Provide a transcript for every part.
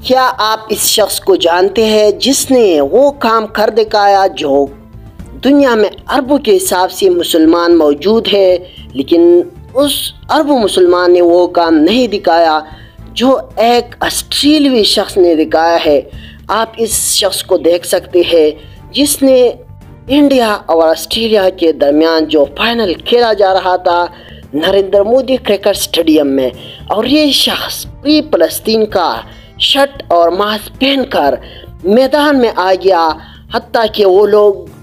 کیا آپ اس شخص کو جانتے ہیں جس نے وہ کام کر دکھایا جو دنیا میں اربوں کے حساب سے مسلمان موجود ہے، لیکن اس اربوں مسلمان نے وہ کام نہیں دکھایا جو ایک آسٹریلوی شخص نے دکھایا ہے۔ آپ اس شخص کو دیکھ سکتے ہیں جس نے انڈیا اور آسٹریلیا کے درمیان جو فائنل کھیلا جا رہا تھا نریندر مودی کرکٹ اسٹیڈیم میں، اور یہ شخص پری فلسطین کا شرٹ اور ماسک پہن کر میدان میں آ گیا، حتیٰ کہ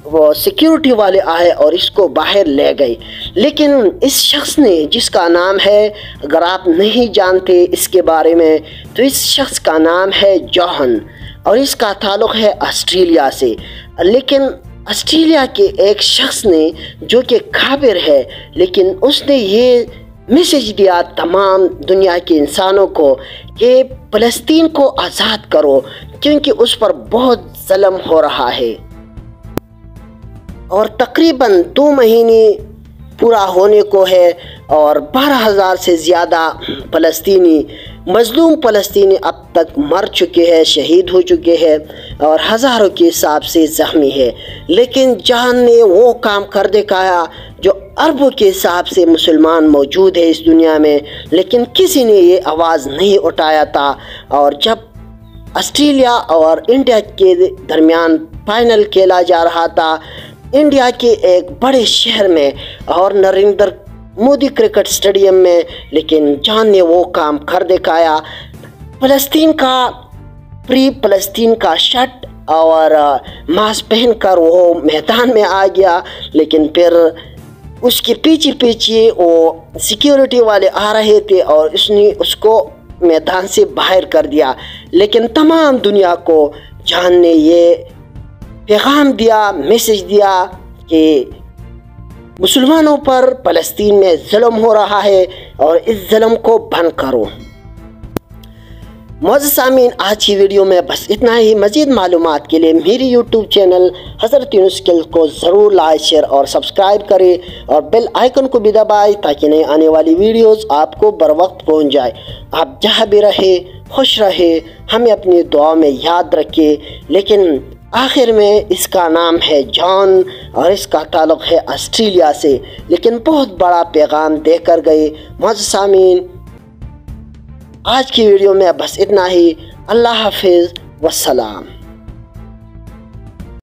وہ سیکیورٹی والے آئے اور اس کو باہر لے گئے۔ لیکن اس شخص نے، جس کا نام ہے، اگر آپ نہیں جانتے اس کے بارے میں، تو اس شخص کا نام ہے جوہن، اور اس کا تعلق ہے آسٹریلیا سے۔ لیکن آسٹریلیا کے ایک شخص نے جو کہ کافر ہے، لیکن اس نے یہ میسیج دیا تمام دنیا کے انسانوں کو کہ فلسطین کو آزاد کرو، کیونکہ اس پر بہت ظلم ہو رہا ہے۔ اور تقریباً 2 مہینے پورا ہونے کو ہے، اور 12,000 سے زیادہ فلسطینی، مظلوم فلسطینی اب تک مر چکے ہیں، شہید ہو چکے ہیں، اور ہزاروں کے حساب سے زخمی ہے۔ لیکن جہاں نے وہ کام کر دکھایا جو اربوں کے حساب سے مسلمان موجود ہے اس دنیا میں، لیکن کسی نے یہ آواز نہیں اٹھایا تھا۔ اور جب آسٹریلیا اور انڈیا کے درمیان فائنل کھیلا جا رہا تھا انڈیا کے ایک بڑے شہر میں اور نریندر مودی کرکٹ اسٹیڈیم میں، لیکن جان نے وہ کام کر دکھایا، فلسطین کا فلسطین کا شرٹ اور ماسک پہن کر وہ میدان میں آ گیا، لیکن پھر اس کے پیچھے وہ سیکیورٹی والے آ رہے تھے اور اس نے اس کو میدان سے باہر کر دیا۔ لیکن تمام دنیا کو جان نے یہ پیغام دیا، میسیج دیا کہ مسلمانوں پر فلسطین میں ظلم ہو رہا ہے اور اس ظلم کو بند کرو۔ معزز سامعین، آج کی ویڈیو میں بس اتنا ہی۔ مزید معلومات کے لیے میری یوٹیوب چینل حضرت یونس اسکل کو ضرور لائک، شیئر اور سبسکرائب کریں، اور بیل آئیکن کو بھی دبائیں تاکہ نئے آنے والی ویڈیوز آپ کو بر وقت پہنچ جائے۔ آپ جہاں بھی رہے خوش رہے، ہمیں اپنی دعا میں یاد رکھیں۔ لیکن آخر میں اس کا نام ہے جان اور اس کا تعلق ہے آسٹریلیا سے، لیکن بہت بڑا پیغام دے کر گئے۔ معزز سامعین، آج کی ویڈیو میں بس اتنا ہی۔ اللہ حافظ، والسلام۔